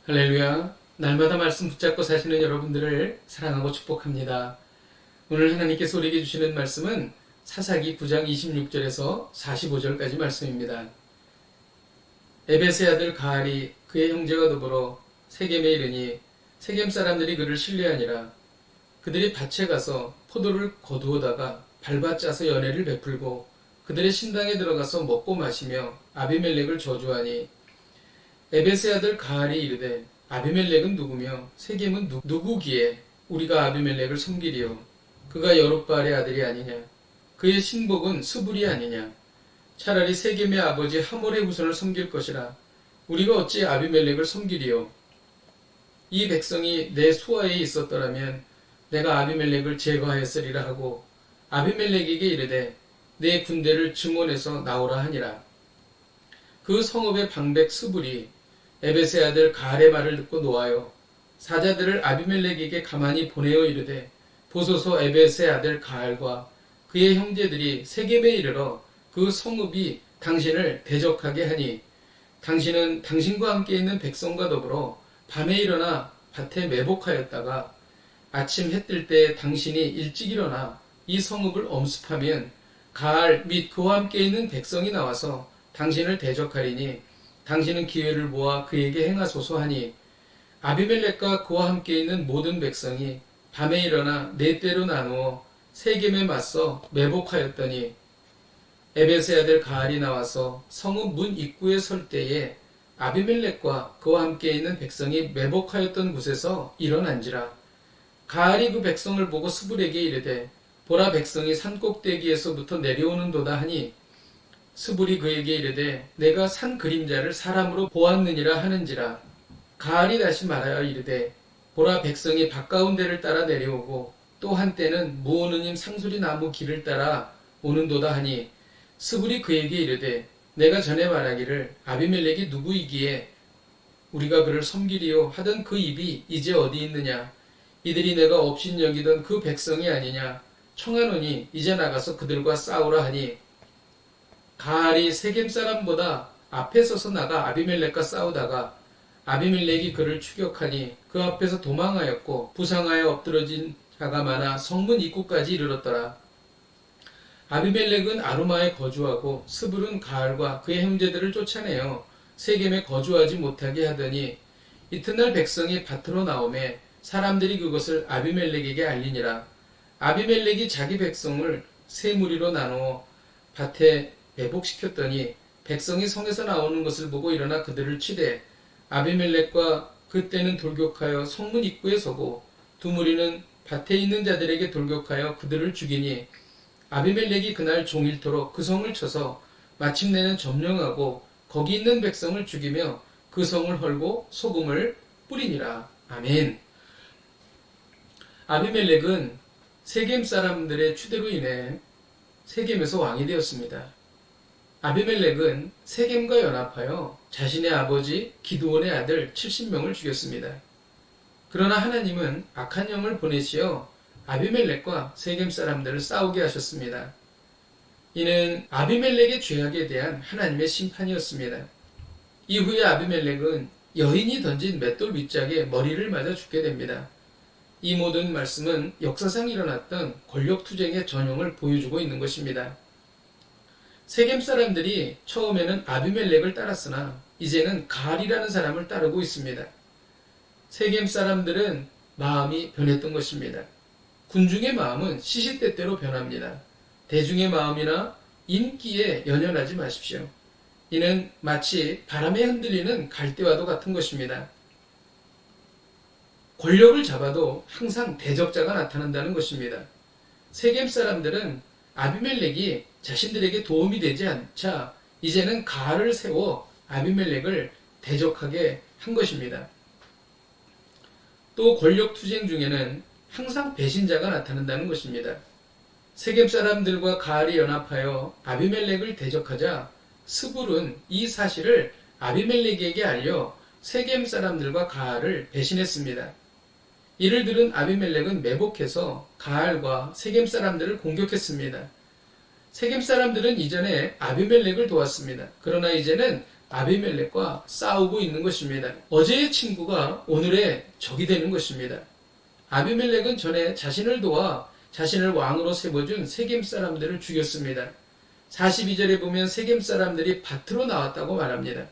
할렐루야. 날마다 말씀 붙잡고 사시는 여러분들을 사랑하고 축복합니다. 오늘 하나님께서 우리에게 주시는 말씀은 사사기 9장 26절에서 45절까지 말씀입니다. 에벳의 아들 가알이 그의 형제와 더불어 세겜에 이르니 세겜 사람들이 그를 신뢰하니라. 그들이 밭에 가서 포도를 거두어다가 밟아 짜서 연회를 베풀고 그들의 신당에 들어가서 먹고 마시며 아비멜렉을 저주하니 에벳의 아들 가알이 이르되 아비멜렉은 누구며 세겜은 누구기에 우리가 아비멜렉을 섬기리요. 그가 여룹바알의 아들이 아니냐. 그의 신복은 스불이 아니냐. 차라리 세겜의 아버지 하몰의 후손을 섬길 것이라. 우리가 어찌 아비멜렉을 섬기리요. 이 백성이 내 수하에 있었더라면 내가 아비멜렉을 제거하였으리라 하고 아비멜렉에게 이르되 내 군대를 증원해서 나오라 하니라. 그 성읍의 방백 스불이 에벳의 아들 가알의 말을 듣고 노하여 사자들을 아비멜렉에게 가만히 보내어 이르되 보소서 에벳의 아들 가알과 그의 형제들이 세겜에 이르러 그 성읍이 당신을 대적하게 하니 당신은 당신과 함께 있는 백성과 더불어 밤에 일어나 밭에 매복하였다가 아침 해 뜰 때 당신이 일찍 일어나 이 성읍을 엄습하면 가알 및 그와 함께 있는 백성이 나와서 당신을 대적하리니 당신은 기회를 모아 그에게 행하소서 하니 아비멜렉과 그와 함께 있는 모든 백성이 밤에 일어나 네 때로 나누어 세겜에 맞서 매복하였더니 에벳의 아들 가알이 나와서 성읍 문 입구에 설 때에 아비멜렉과 그와 함께 있는 백성이 매복하였던 곳에서 일어난지라. 가알이 그 백성을 보고 스불에게 이르되 보라 백성이 산꼭대기에서부터 내려오는도다 하니 스불이 그에게 이르되 내가 산 그림자를 사람으로 보았느니라 하는지라. 가알이 다시 말하여 이르되 보라 백성이 밭가운데를 따라 내려오고 또 한때는 무오느님 상수리 나무 길을 따라 오는도다 하니 스불이 그에게 이르되 내가 전에 말하기를 아비멜렉이 누구이기에 우리가 그를 섬기리요 하던 그 입이 이제 어디 있느냐. 이들이 내가 업신여기던 그 백성이 아니냐. 청하노니 이제 나가서 그들과 싸우라 하니 가알이 세겜 사람보다 앞에 서서 나가 아비멜렉과 싸우다가 아비멜렉이 그를 추격하니 그 앞에서 도망하였고 부상하여 엎드러진 자가 많아 성문 입구까지 이르렀더라. 아비멜렉은 아루마에 거주하고 스불은 가알과 그의 형제들을 쫓아내어 세겜에 거주하지 못하게 하더니 이튿날 백성이 밭으로 나오매 사람들이 그것을 아비멜렉에게 알리니라. 아비멜렉이 자기 백성을 세 무리로 나누어 밭에 매복시켰더니 백성이 성에서 나오는 것을 보고 일어나 그들을 치되 아비멜렉과 그때는 돌격하여 성문 입구에 서고 두 무리는 밭에 있는 자들에게 돌격하여 그들을 죽이니 아비멜렉이 그날 종일토록 그 성을 쳐서 마침내는 점령하고 거기 있는 백성을 죽이며 그 성을 헐고 소금을 뿌리니라. 아멘. 아비멜렉은 세겜 사람들의 추대로 인해 세겜에서 왕이 되었습니다. 아비멜렉은 세겜과 연합하여 자신의 아버지 기드온의 아들 70명을 죽였습니다. 그러나 하나님은 악한 영을 보내시어 아비멜렉과 세겜 사람들을 싸우게 하셨습니다. 이는 아비멜렉의 죄악에 대한 하나님의 심판이었습니다. 이후에 아비멜렉은 여인이 던진 맷돌 윗짝에 머리를 맞아 죽게 됩니다. 이 모든 말씀은 역사상 일어났던 권력투쟁의 전형을 보여주고 있는 것입니다. 세겜 사람들이 처음에는 아비멜렉을 따랐으나 이제는 가알이라는 사람을 따르고 있습니다. 세겜 사람들은 마음이 변했던 것입니다. 군중의 마음은 시시때때로 변합니다. 대중의 마음이나 인기에 연연하지 마십시오. 이는 마치 바람에 흔들리는 갈대와도 같은 것입니다. 권력을 잡아도 항상 대적자가 나타난다는 것입니다. 세겜 사람들은 아비멜렉이 자신들에게 도움이 되지 않자 이제는 가알을 세워 아비멜렉을 대적하게 한 것입니다. 또 권력투쟁 중에는 항상 배신자가 나타난다는 것입니다. 세겜 사람들과 가알이 연합하여 아비멜렉을 대적하자 스불은 이 사실을 아비멜렉에게 알려 세겜 사람들과 가알을 배신했습니다. 이를 들은 아비멜렉은 매복해서 가알과 세겜 사람들을 공격했습니다. 세겜 사람들은 이전에 아비멜렉을 도왔습니다. 그러나 이제는 아비멜렉과 싸우고 있는 것입니다. 어제의 친구가 오늘의 적이 되는 것입니다. 아비멜렉은 전에 자신을 도와 자신을 왕으로 세워준 세겜 사람들을 죽였습니다. 42절에 보면 세겜 사람들이 밭으로 나왔다고 말합니다.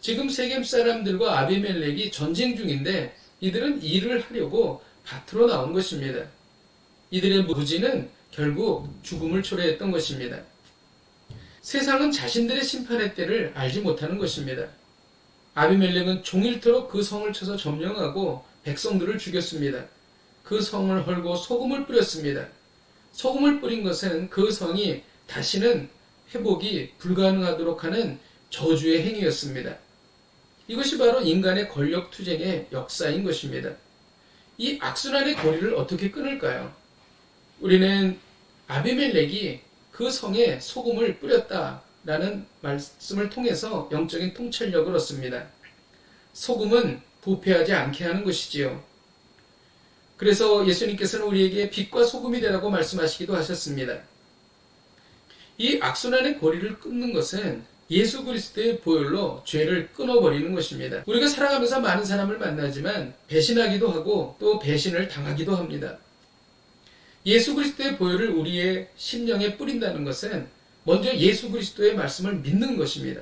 지금 세겜 사람들과 아비멜렉이 전쟁 중인데 이들은 일을 하려고 밭으로 나온 것입니다. 이들의 무지는 결국 죽음을 초래했던 것입니다. 세상은 자신들의 심판의 때를 알지 못하는 것입니다. 아비멜렉은 종일토록 그 성을 쳐서 점령하고 백성들을 죽였습니다. 그 성을 헐고 소금을 뿌렸습니다. 소금을 뿌린 것은 그 성이 다시는 회복이 불가능하도록 하는 저주의 행위였습니다. 이것이 바로 인간의 권력 투쟁의 역사인 것입니다. 이 악순환의 고리를 어떻게 끊을까요? 우리는 아비멜렉이 그 성에 소금을 뿌렸다라는 말씀을 통해서 영적인 통찰력을 얻습니다. 소금은 부패하지 않게 하는 것이지요. 그래서 예수님께서는 우리에게 빛과 소금이 되라고 말씀하시기도 하셨습니다. 이 악순환의 고리를 끊는 것은 예수 그리스도의 보혈로 죄를 끊어버리는 것입니다. 우리가 살아가면서 많은 사람을 만나지만 배신하기도 하고 또 배신을 당하기도 합니다. 예수 그리스도의 보혈을 우리의 심령에 뿌린다는 것은 먼저 예수 그리스도의 말씀을 믿는 것입니다.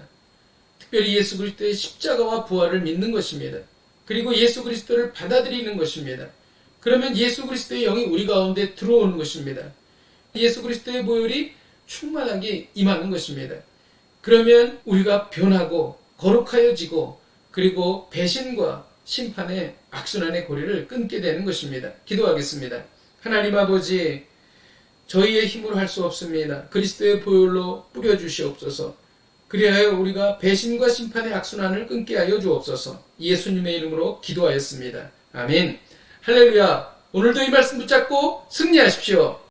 특별히 예수 그리스도의 십자가와 부활을 믿는 것입니다. 그리고 예수 그리스도를 받아들이는 것입니다. 그러면 예수 그리스도의 영이 우리 가운데 들어오는 것입니다. 예수 그리스도의 보혈이 충만하게 임하는 것입니다. 그러면 우리가 변하고 거룩하여지고 그리고 배신과 심판의 악순환의 고리를 끊게 되는 것입니다. 기도하겠습니다. 하나님 아버지, 저희의 힘으로 할 수 없습니다. 그리스도의 보혈로 뿌려주시옵소서. 그리하여 우리가 배신과 심판의 악순환을 끊게 하여 주옵소서. 예수님의 이름으로 기도하였습니다. 아멘. 할렐루야. 오늘도 이 말씀 붙잡고 승리하십시오.